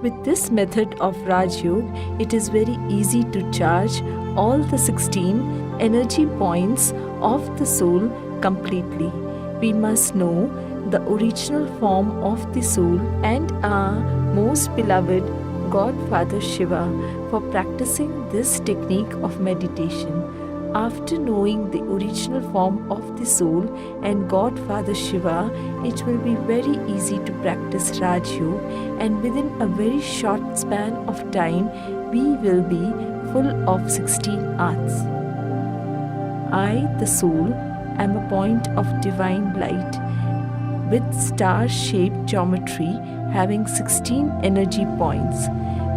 With this method of Rajyog, it is very easy to charge all the 16 energy points of the soul completely. We must know the original form of the soul and our most beloved Godfather Shiva for practicing this technique of meditation. After knowing the original form of the soul and Godfather Shiva, it will be very easy to practice Rajyog, and within a very short span of time, we will be full of 16 arts. I, the soul, am a point of divine light with star-shaped geometry having 16 energy points,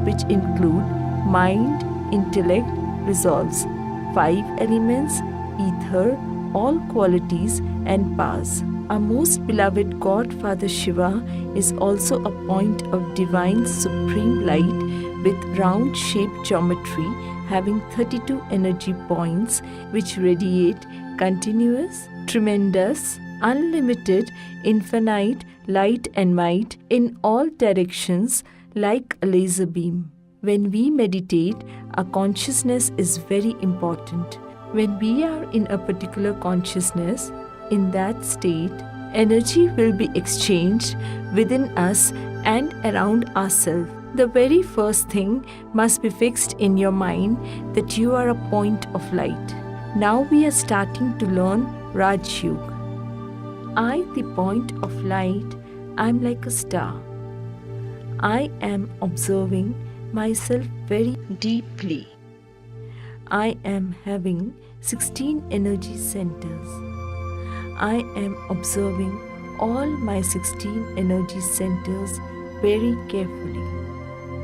which include mind, intellect, resolves, 5 elements, ether, all qualities and powers. Our most beloved Godfather Shiva is also a point of divine supreme light with round-shaped geometry having 32 energy points which radiate continuous, tremendous, unlimited, infinite light and might in all directions like a laser beam. When we meditate, our consciousness is very important. When we are in a particular consciousness, in that state, energy will be exchanged within us and around ourselves. The very first thing must be fixed in your mind that you are a point of light. Now we are starting to learn Rajyog. I, the point of light, I am like a star. I am observing myself very deeply. I am having 16 energy centers. I am observing all my 16 energy centers very carefully.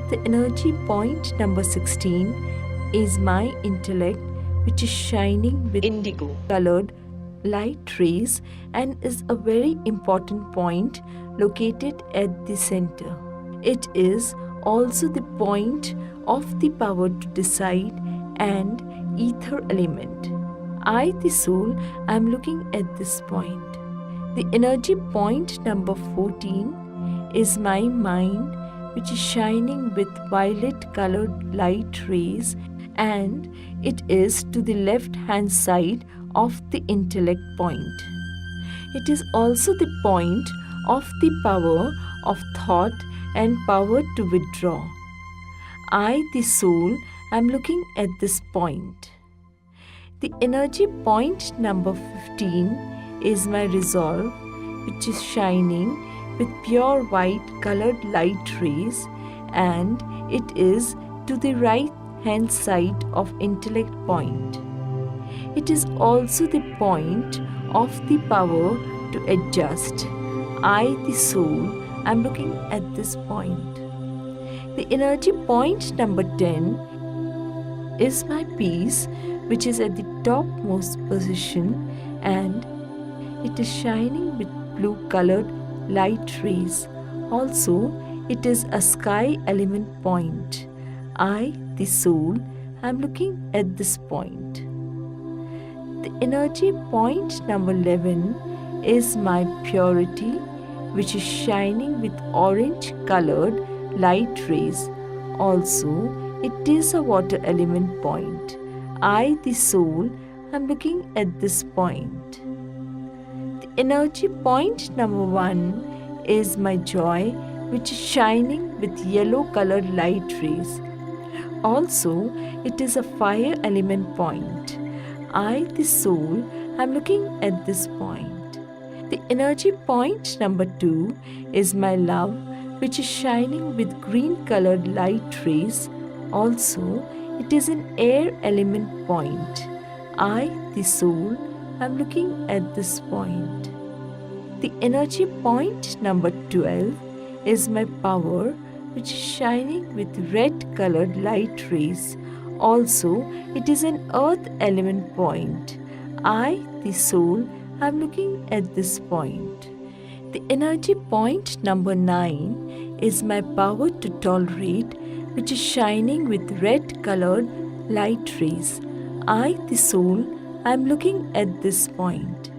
The energy point number 16 is my intellect, which is shining with indigo colored light rays and is a very important point located at the center. It is also the point of the power to decide and ether element. I, the soul, am looking at this point. The energy point number 14 is my mind, which is shining with violet colored light rays, and it is to the left hand side of the intellect point. It is also the point of the power of thought and power to withdraw. I, the soul, am looking at this point. The energy point number 15 is my resolve, which is shining with pure white colored light rays, and it is to the right hand side of intellect point. It is also the point of the power to adjust. I, the soul, am looking at this point. The energy point number 10 is my peace, which is at the topmost position, and it is shining with blue colored light rays. Also, it is a sky element point. I, the soul, am looking at this point. The energy point number 11 is my purity, which is shining with orange colored light rays. Also, it is a water element point. I, the soul, am looking at this point. The energy point number 1 is my joy, which is shining with yellow colored light rays. Also, it is a fire element point. I, the soul, am looking at this point. The energy point number 2 is my love, which is shining with green colored light rays. Also, it is an air element point. I, the soul, am looking at this point. The energy point number 12 is my power, which is shining with red colored light rays. Also, it is an earth element point. I, the soul, am looking at this point. The energy point number 9 is my power to tolerate, which is shining with red colored light rays. I, the soul, am looking at this point.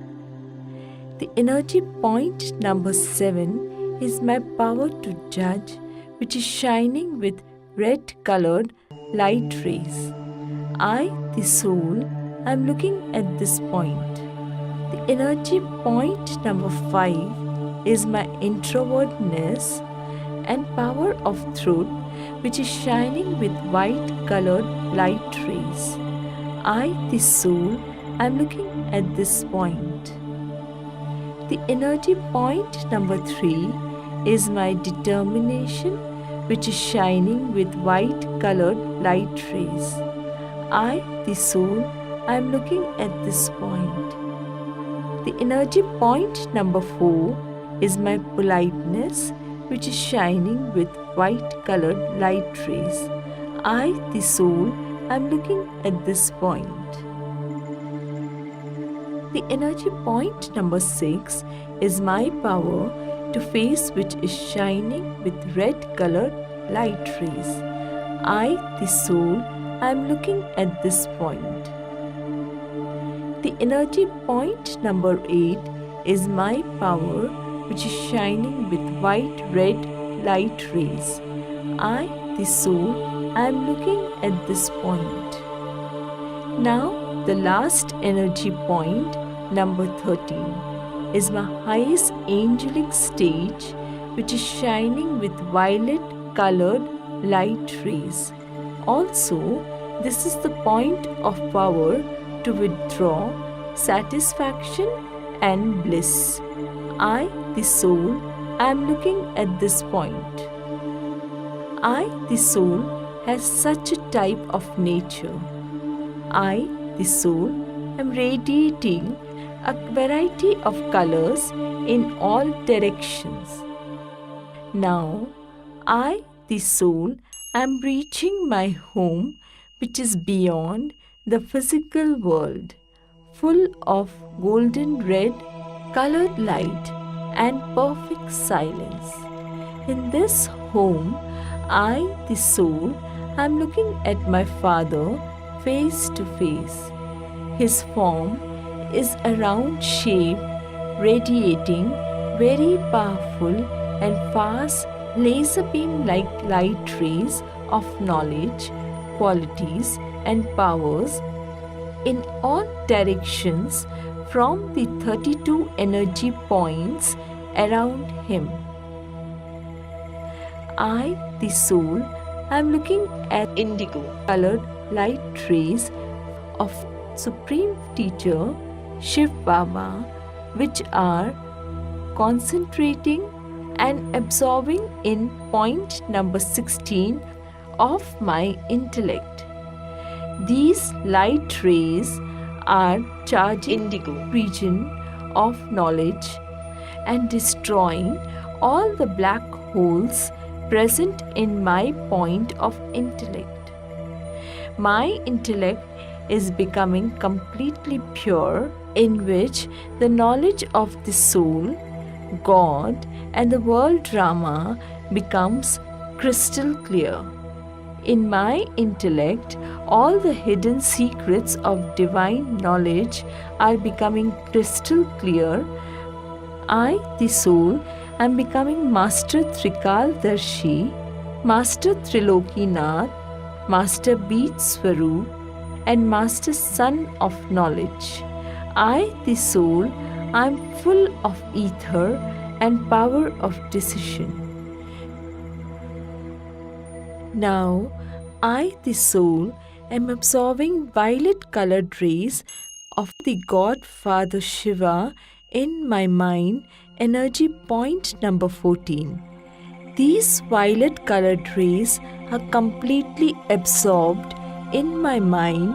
The energy point number 7 is my power to judge, which is shining with red colored light rays. I, the soul, am looking at this point. The energy point number 5 is my introvertness and power of truth, which is shining with white colored light rays. I, the soul, am looking at this point. The energy point number 3 is my determination, which is shining with white colored light rays. I, the soul, am looking at this point. The energy point number 4 is my politeness, which is shining with white colored light rays. I, the soul, am looking at this point. The energy point number 6 is my power to face, which is shining with red colored light rays. I, the soul, am looking at this point. The energy point number 8 is my power, which is shining with white-red light rays. I, the soul, am looking at this point. Now, the last energy point, number 13, is my highest angelic stage, which is shining with violet-colored light rays. Also, this is the point of power to withdraw satisfaction and bliss. I, the soul, am looking at this point. I, the soul, has such a type of nature. I, the soul, am radiating a variety of colors in all directions. Now, I, the soul, am reaching my home, which is beyond the physical world, full of golden red colored light and perfect silence. In this home, I, the soul, am looking at my Father face to face. His form is a round shape, radiating very powerful and fast laser beam-like light rays of knowledge, qualities and powers in all directions from the 32 energy points around him. I, the soul, am looking at indigo colored light rays of Supreme Teacher Shivababa, which are concentrating and absorbing in point number 16 of my intellect. These light rays are charging indigo region of knowledge and destroying all the black holes present in my point of intellect. My intellect is becoming completely pure, in which the knowledge of the soul, God and the world drama becomes crystal clear. In my intellect, all the hidden secrets of divine knowledge are becoming crystal clear. I, the soul, am becoming Master Trikaldarshi, Master Trilokinath, Master Beat Swaroop, and Master Sun of Knowledge. I, the soul, am full of ether and power of decision. Now, I, the soul, am absorbing violet-colored rays of the God Father Shiva in my mind, energy point number 14. These violet-colored rays are completely absorbed in my mind,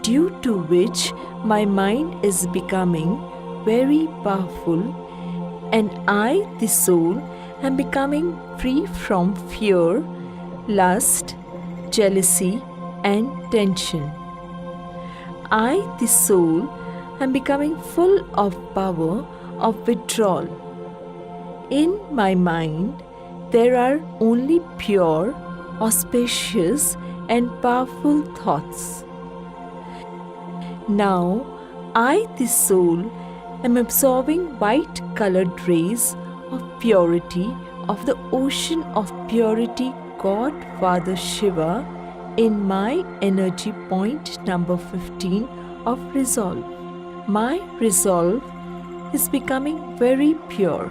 due to which my mind is becoming very powerful, and I, the soul, am becoming free from fear, lust, jealousy, and tension. I, the soul, am becoming full of power of withdrawal. In my mind, there are only pure, auspicious, and powerful thoughts. Now, I, the soul, am absorbing white-colored rays of purity of the ocean of purity God Father Shiva in my energy point number 15 of resolve. My resolve is becoming very pure.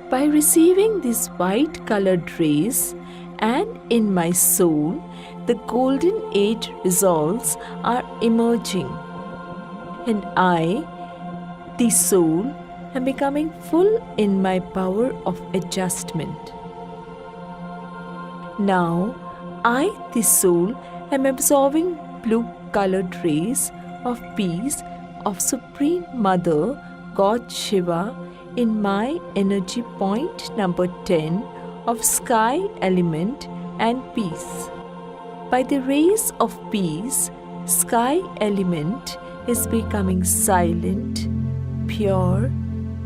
By receiving these white colored rays and in my soul, the golden age resolves are emerging. And I, the soul, am becoming full in my power of adjustment. Now, I, the soul, am absorbing blue colored rays of peace of Supreme Mother, God Shiva, in my energy point number 10 of sky element and peace. By the rays of peace, sky element is becoming silent, pure,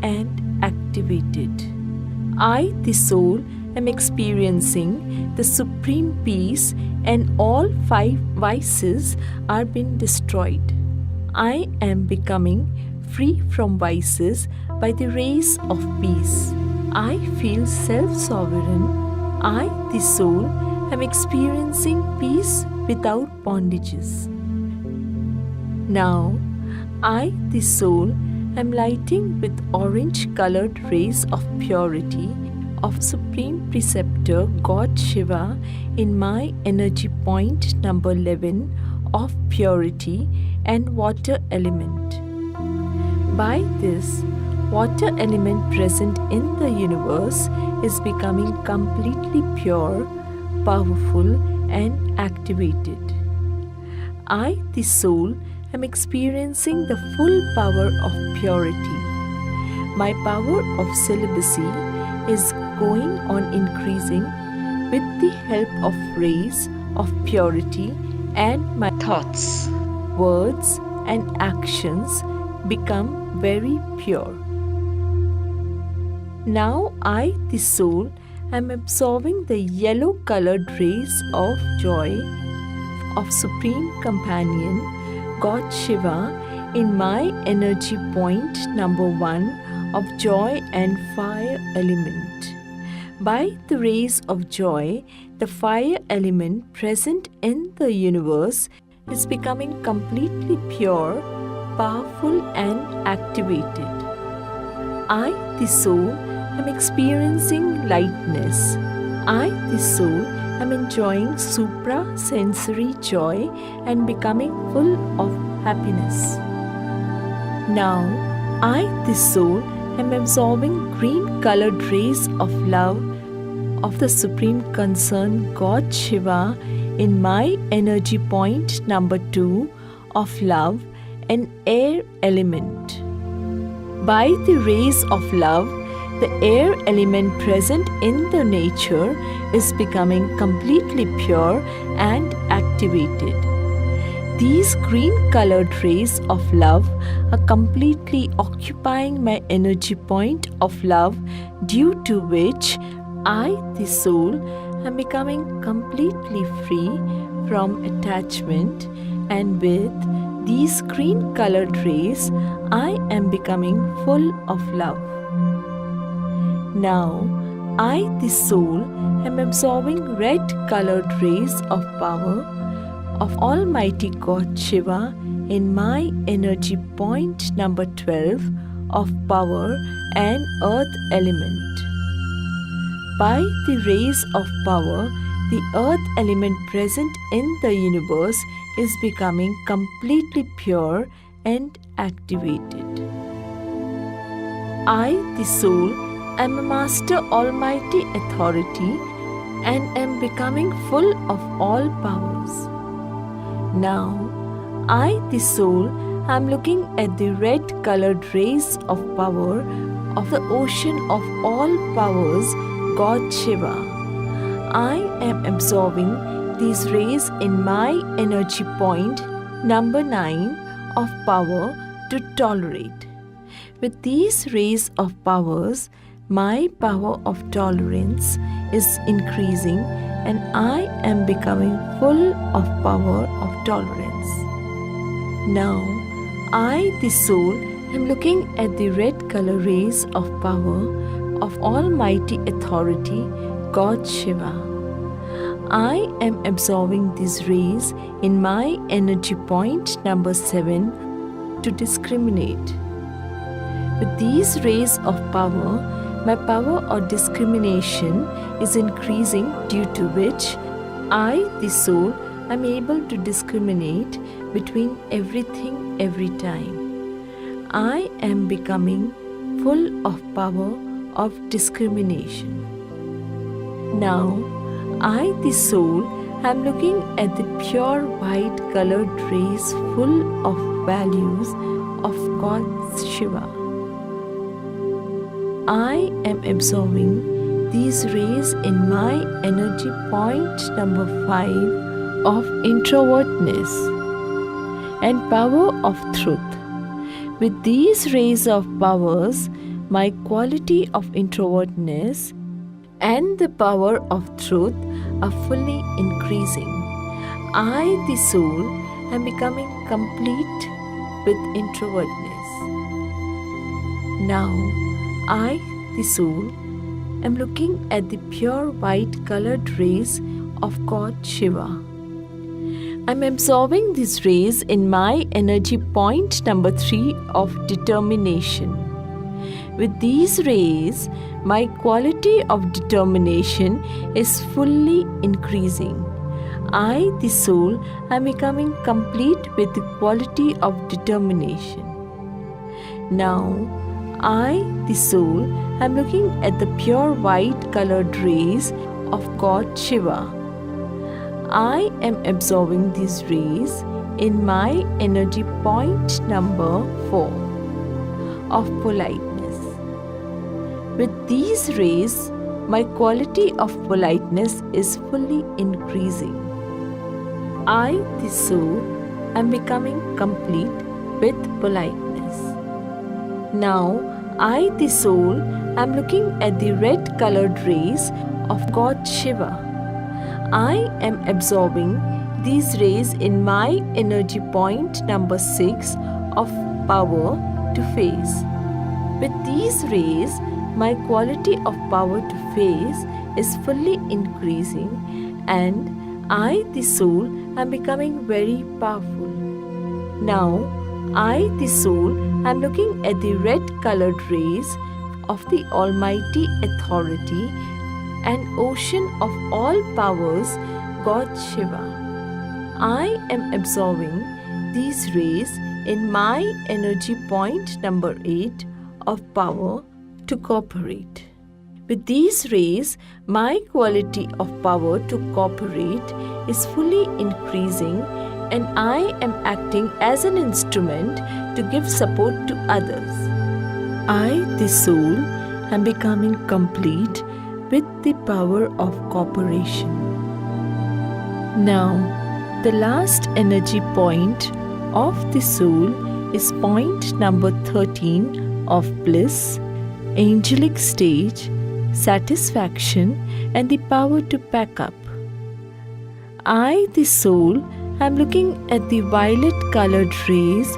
and activated. I, the soul, am experiencing the supreme peace, and all 5 vices are being destroyed. I am becoming free from vices by the rays of peace. I feel self-sovereign. I, the soul, am experiencing peace without bondages. Now, I, the soul, am lighting with orange-colored rays of purity of Supreme Preceptor God Shiva in my energy point number 11 of purity and water element. By this, water element present in the universe is becoming completely pure, powerful, and activated. I, the soul, am experiencing the full power of purity. My power of celibacy is going on increasing with the help of rays of purity, and my thoughts, words, and actions become very pure. Now I, the soul, am absorbing the yellow-colored rays of joy of Supreme Companion, God Shiva, in my energy point number 1 of joy and fire element. By the rays of joy, the fire element present in the universe is becoming completely pure, powerful, and activated. I, the soul, am experiencing lightness. I, the soul, am enjoying supra-sensory joy and becoming full of happiness. Now, I, the soul, am absorbing green-colored rays of love of the Supreme Concern God Shiva in my energy point number 2 of love and air element. By the rays of love, the air element present in the nature is becoming completely pure and activated. These green-colored rays of love are completely occupying my energy point of love, due to which I, the soul, am becoming completely free from attachment, and with these green-colored rays, I am becoming full of love. Now, I, the soul, am absorbing red-colored rays of power of Almighty God Shiva in my energy point number 12 of power and earth element. By the rays of power, the earth element present in the universe is becoming completely pure and activated. I, the soul, am a master almighty authority and am becoming full of all powers. Now, I, the soul, am looking at the red-colored rays of power of the ocean of all powers, God Shiva. I am absorbing these rays in my energy point number 9 of power to tolerate. With these rays of powers, my power of tolerance is increasing and I am becoming full of power of tolerance. Now, I, the soul, am looking at the red color rays of power of Almighty Authority, God Shiva. I am absorbing these rays in my energy point number 7 to discriminate. With these rays of power, my power or discrimination is increasing, due to which I, the soul, am able to discriminate between everything every time. I am becoming full of power of discrimination. Now, I, the soul, am looking at the pure white colored rays full of values of God Shiva. I am absorbing these rays in my energy point number 5 of introvertness and power of truth. With these rays of powers, my quality of introvertness and the power of truth are fully increasing. I, the soul, am becoming complete with introvertness. Now, I, the soul, am looking at the pure white colored rays of God Shiva. I am absorbing these rays in my energy point number 3 of determination. With these rays, my quality of determination is fully increasing. I, the soul, am becoming complete with the quality of determination. Now, I, the soul, am looking at the pure white colored rays of God Shiva. I am absorbing these rays in my energy point number 4 of politeness. With these rays, my quality of politeness is fully increasing. I, the soul, am becoming complete with politeness. Now, I, the soul, am looking at the red colored rays of God Shiva. I am absorbing these rays in my energy point number 6 of power to face. With these rays, my quality of power to face is fully increasing, and I, the soul, am becoming very powerful. Now, I, the soul, am looking at the red colored rays of the Almighty Authority and Ocean of all powers, God Shiva. I am absorbing these rays in my energy point number 8 of power to cooperate. With these rays, my quality of power to cooperate is fully increasing, and I am acting as an instrument to give support to others. I, the soul, am becoming complete with the power of cooperation. Now, the last energy point of the soul is point number 13 of bliss, angelic stage, satisfaction, and the power to pack up. I, the soul, am looking at the violet colored rays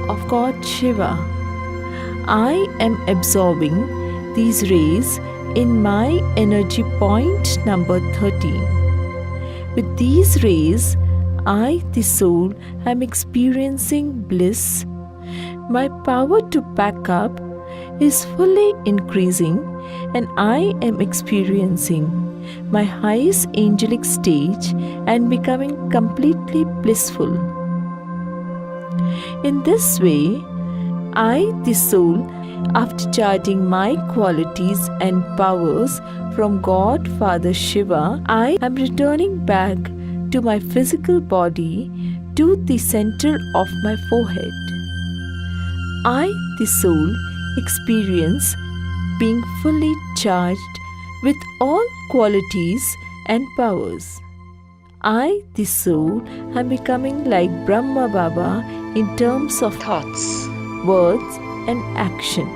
of God Shiva. I am absorbing these rays in my energy point number 13. With these rays, I, the soul, am experiencing bliss. My power to pack up is fully increasing, and I am experiencing my highest angelic stage and becoming completely blissful. In this way, I, the soul, after charging my qualities and powers from God Father Shiva, I am returning back to my physical body, to the center of my forehead. I, the soul, experience being fully charged with all qualities and powers. I, the soul, am becoming like Brahma Baba in terms of thoughts, words, and action.